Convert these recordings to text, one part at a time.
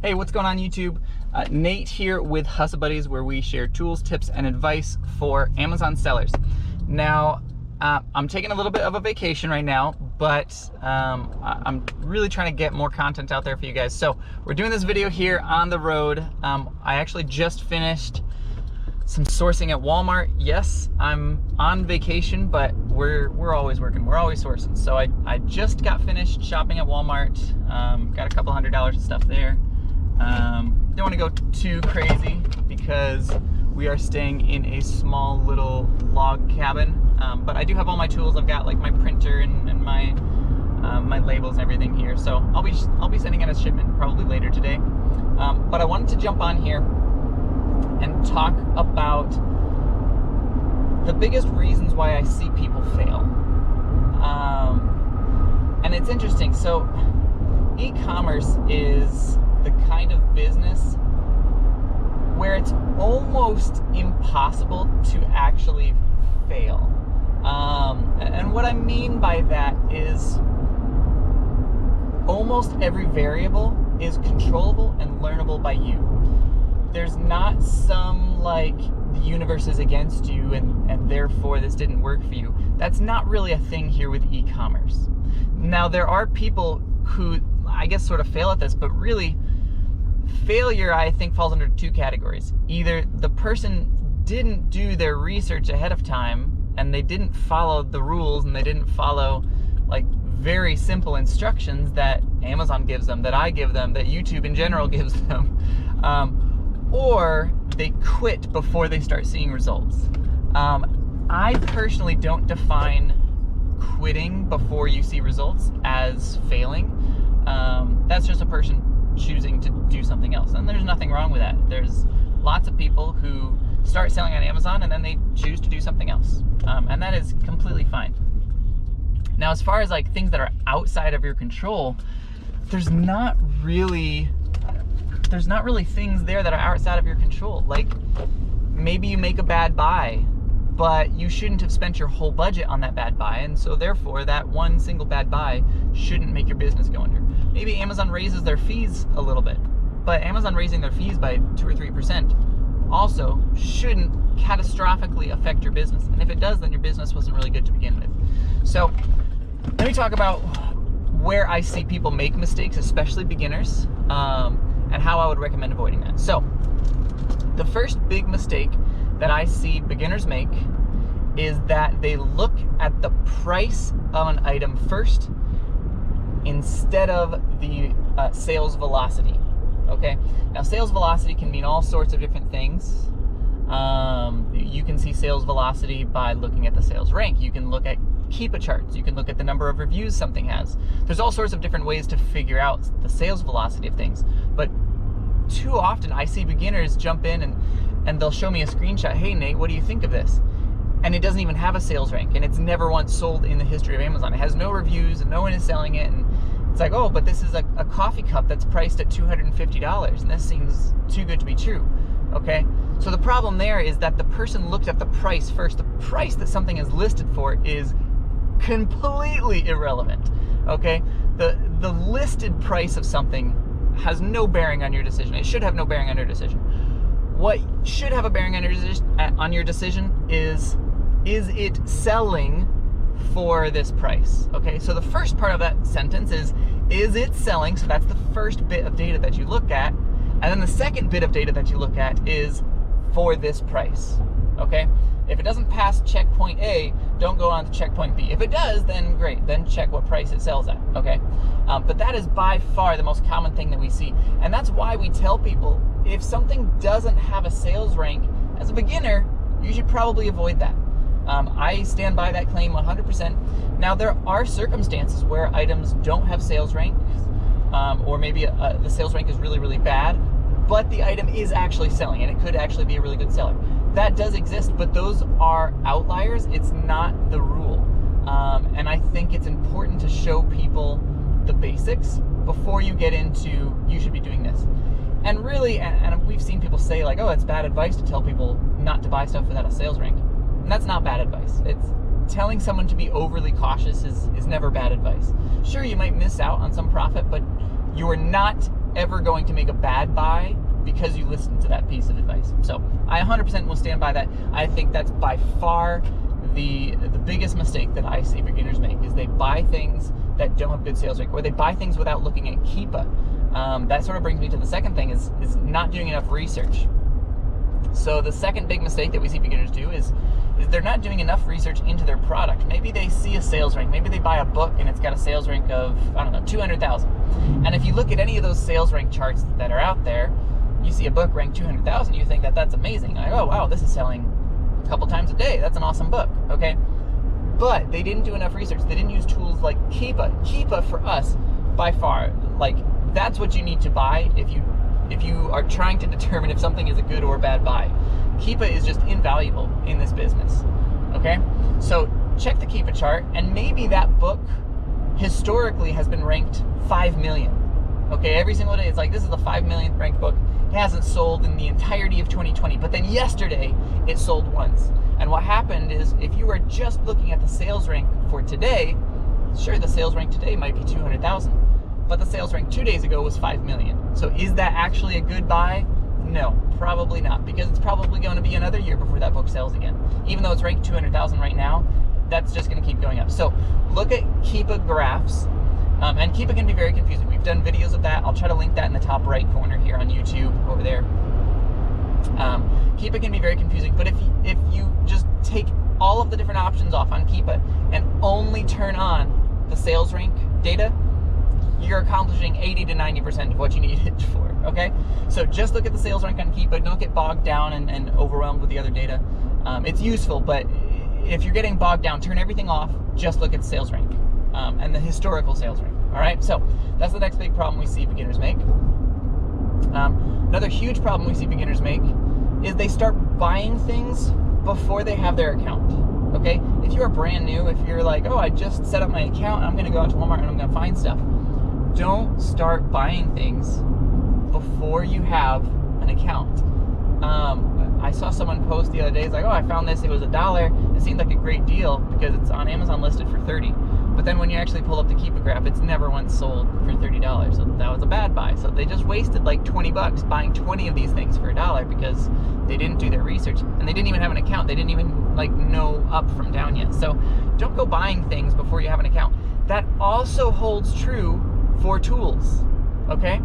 Hey, what's going on YouTube? Nate here with Hustle Buddies, where we share tools, tips, and advice for Amazon sellers. Now, I'm taking a little bit of a vacation right now, but I'm really trying to get more content out there for you guys. So we're doing this video here on the road. I actually just finished some sourcing at Walmart. Yes, I'm on vacation, but we're always working. We're always sourcing. So I just got finished shopping at Walmart. Got a couple $100s of stuff there. Don't want to go too crazy because we are staying in a small little log cabin. But I do have all my tools. I've got like my printer and my my labels and everything here. So I'll be sending out a shipment probably later today. But I wanted to jump on here and talk about the biggest reasons why I see people fail. And it's interesting. So e-commerce is the kind of business where it's almost impossible to actually fail. And what I mean by that is almost every variable is controllable and learnable by you. There's not some like the universe is against you and therefore this didn't work for you. That's not really a thing here with e-commerce. Now there are people who I guess sort of fail at this, but really failure I think falls under two categories. Either the person didn't do their research ahead of time and they didn't follow the rules and they didn't follow like very simple instructions that Amazon gives them, that I give them, that YouTube in general gives them. Or they quit before they start seeing results. I personally don't define quitting before you see results as failing. That's just a person choosing to do something else, and there's nothing wrong with that. There's lots of people who start selling on Amazon and then they choose to do something else, and that is completely fine. Now, as far as like things that are outside of your control, there's not really things there that are outside of your control. Like maybe you make a bad buy, but you shouldn't have spent your whole budget on that bad buy, and so therefore that one single bad buy shouldn't make your business go under. Maybe Amazon raises their fees a little bit, but Amazon raising their fees by 2 or 3% also shouldn't catastrophically affect your business, and if it does, then your business wasn't really good to begin with. So let me talk about where I see people make mistakes, especially beginners, and how I would recommend avoiding that. So the first big mistake that I see beginners make is that they look at the price of an item first instead of the sales velocity. Okay, now sales velocity can mean all sorts of different things. You can see sales velocity by looking at the sales rank. You can look at Keepa charts. You can look at the number of reviews something has. There's all sorts of different ways to figure out the sales velocity of things. But too often I see beginners jump in and they'll show me a screenshot. Hey Nate, what do you think of this? And it doesn't even have a sales rank, and it's never once sold in the history of Amazon. It has no reviews and no one is selling it, and it's like, oh, but this is a coffee cup that's priced at $250 and this seems too good to be true. Okay, so the problem there is that the person looked at the price first. The price that something is listed for is completely irrelevant. Okay, the listed price of something has no bearing on your decision. It should have no bearing on your decision. What should have a bearing on your decision is it selling for this price? Okay, so the first part of that sentence is it selling? So that's the first bit of data that you look at. And then the second bit of data that you look at is for this price. Okay, if it doesn't pass checkpoint A, don't go on to checkpoint B. If it does, then great, then check what price it sells at. Okay, but that is by far the most common thing that we see, and that's why we tell people if something doesn't have a sales rank, as a beginner, you should probably avoid that. I stand by that claim 100%. Now there are circumstances where items don't have sales ranks, or maybe the sales rank is really, really bad, but the item is actually selling and it could actually be a really good seller. That does exist, but those are outliers. It's not the rule. And I think it's important to show people the basics before you get into, you should be doing this. And really, and we've seen people say like, oh, it's bad advice to tell people not to buy stuff without a sales rank. And that's not bad advice. It's telling someone to be overly cautious is never bad advice. Sure, you might miss out on some profit, but you're not ever going to make a bad buy because you listened to that piece of advice. So I 100% will stand by that. I think that's by far the biggest mistake that I see beginners make, is they buy things that don't have good sales rank, or they buy things without looking at Keepa. That sort of brings me to the second thing, is not doing enough research. So the second big mistake that we see beginners do is they're not doing enough research into their product. Maybe they see a sales rank. Maybe they buy a book and it's got a sales rank of, I don't know, 200,000. And if you look at any of those sales rank charts that are out there, you see a book ranked 200,000, you think that that's amazing. Like, oh, wow, this is selling a couple times a day. That's an awesome book, okay? But they didn't do enough research. They didn't use tools like Keepa. Keepa, for us, by far, like, that's what you need to buy if you are trying to determine if something is a good or bad buy. Keepa is just invaluable in this business, okay? So check the Keepa chart, and maybe that book historically has been ranked 5 million, okay? Every single day it's like, this is the 5 millionth ranked book. It hasn't sold in the entirety of 2020, but then yesterday it sold once. And what happened is, if you are just looking at the sales rank for today, sure, the sales rank today might be 200,000, but the sales rank 2 days ago was 5 million. So is that actually a good buy? No, probably not, because it's probably going to be another year before that book sells again. Even though it's ranked 200,000 right now, that's just going to keep going up. So look at Keepa graphs, and Keepa can be very confusing. We've done videos of that. I'll try to link that in the top right corner here on YouTube over there. Keepa can be very confusing, but if you just take all of the different options off on Keepa and only turn on the sales rank data, you're accomplishing 80 to 90% of what you need it for, okay? So just look at the sales rank on Keepa. Don't get bogged down and overwhelmed with the other data. It's useful, but if you're getting bogged down, turn everything off. Just look at the sales rank and the historical sales rank, all right? So that's the next big problem we see beginners make. Another huge problem we see beginners make is they start buying things before they have their account, okay? If you're brand new, if you're like, oh, I just set up my account, I'm gonna go out to Walmart and I'm gonna find stuff. Don't start buying things before you have an account. I saw someone post the other day, it's like, oh, I found this, it was $1. It seemed like a great deal because it's on Amazon listed for $30. But then when you actually pull up the Keepa graph, it's never once sold for $30. So that was a bad buy. So they just wasted like 20 bucks buying 20 of these things for $1 because they didn't do their research, and they didn't even have an account. They didn't even like know up from down yet. So don't go buying things before you have an account. That also holds true for tools, okay?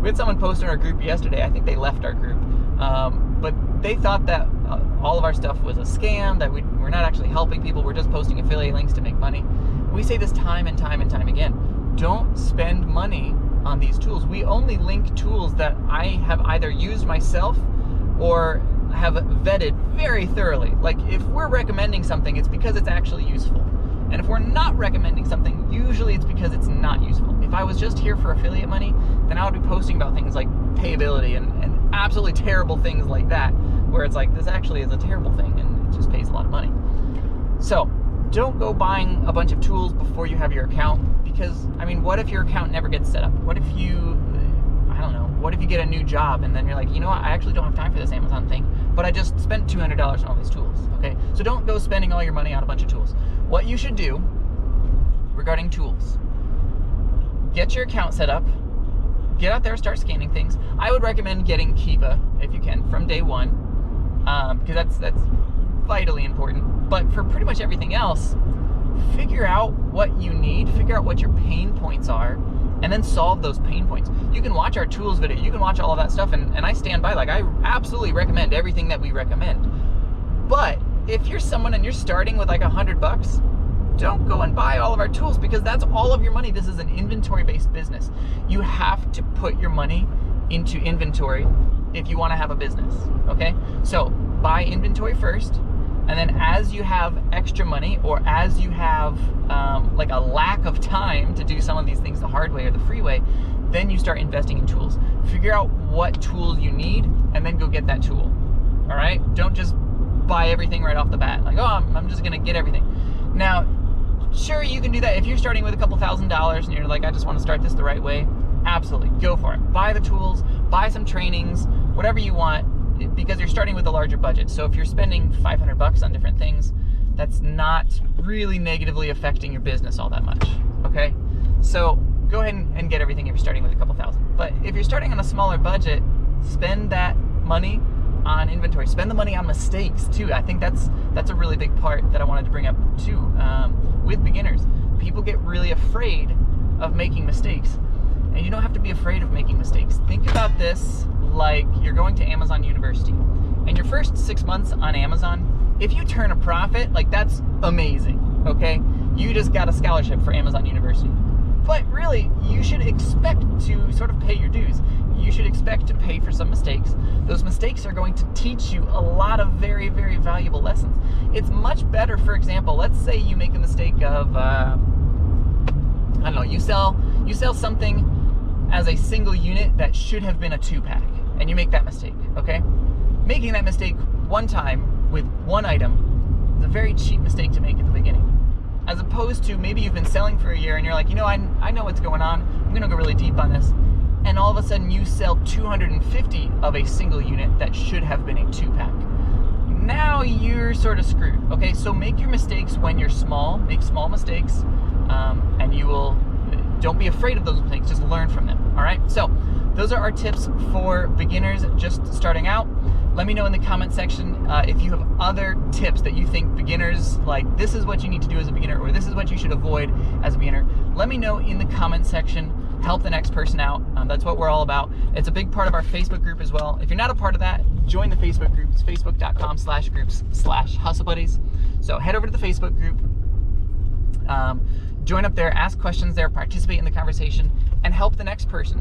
We had someone post in our group yesterday. I think they left our group, but they thought that all of our stuff was a scam, that we're not actually helping people, we're just posting affiliate links to make money. We say this time and time and time again. Don't spend money on these tools. We only link tools that I have either used myself or have vetted very thoroughly. Like, if we're recommending something, it's because it's actually useful. And if we're not recommending something, usually it's because it's not useful. If I was just here for affiliate money, then I would be posting about things like payability and absolutely terrible things like that, where it's like, this actually is a terrible thing and it just pays a lot of money. So don't go buying a bunch of tools before you have your account, because, I mean, what if your account never gets set up? What if you, I don't know, what if you get a new job and then you're like, you know what, I actually don't have time for this Amazon thing, but I just spent $200 on all these tools, okay? So don't go spending all your money on a bunch of tools. What you should do regarding tools, get your account set up, get out there, start scanning things. I would recommend getting Keepa, if you can, from day one, because that's vitally important. But for pretty much everything else, figure out what you need, figure out what your pain points are, and then solve those pain points. You can watch our tools video, you can watch all of that stuff, and I stand by, like, I absolutely recommend everything that we recommend. But if you're someone and you're starting with like $100, don't go and buy all of our tools, because that's all of your money. This is an inventory-based business. You have to put your money into inventory if you want to have a business, okay? So buy inventory first, and then as you have extra money, or as you have like a lack of time to do some of these things the hard way or the free way, then you start investing in tools. Figure out what tools you need and then go get that tool, all right? Don't just buy everything right off the bat. Like, oh, I'm just gonna get everything. Now, sure, you can do that if you're starting with a couple $1,000s and you're like, I just want to start this the right way. Absolutely, go for it. Buy the tools, buy some trainings, whatever you want, because you're starting with a larger budget. So if you're spending $500 on different things, that's not really negatively affecting your business all that much, okay? So go ahead and get everything if you're starting with a couple thousand. But if you're starting on a smaller budget, spend that money on inventory. Spend the money on mistakes too. I think that's a really big part that I wanted to bring up too. With beginners, people get really afraid of making mistakes, and you don't have to be afraid of making mistakes. Think about this like you're going to Amazon University, and your first 6 months on Amazon, if you turn a profit, like that's amazing, okay? You just got a scholarship for Amazon University. But really, you should expect to sort of pay your dues. You should expect to pay for some mistakes. Those mistakes are going to teach you a lot of very, very valuable lessons. It's much better, for example, let's say you make a mistake of, I don't know, you sell something as a single unit that should have been a 2-pack, and you make that mistake, okay? Making that mistake one time with one item is a very cheap mistake to make at the beginning. As opposed to maybe you've been selling for a year and you're like, I know what's going on. I'm gonna go really deep on this. And all of a sudden you sell 250 of a single unit that should have been a 2-pack. Now you're sort of screwed, okay? So make your mistakes when you're small, make small mistakes, and don't be afraid of those mistakes, just learn from them, all right? So those are our tips for beginners just starting out. Let me know in the comment section if you have other tips that you think beginners, like this is what you need to do as a beginner, or this is what you should avoid as a beginner. Let me know in the comment section. Help the next person out. That's what we're all about. It's a big part of our Facebook group as well. If you're not a part of that, join the Facebook group. It's facebook.com/groups/hustlebuddies. So head over to the Facebook group. Join up there, ask questions there, participate in the conversation, and help the next person.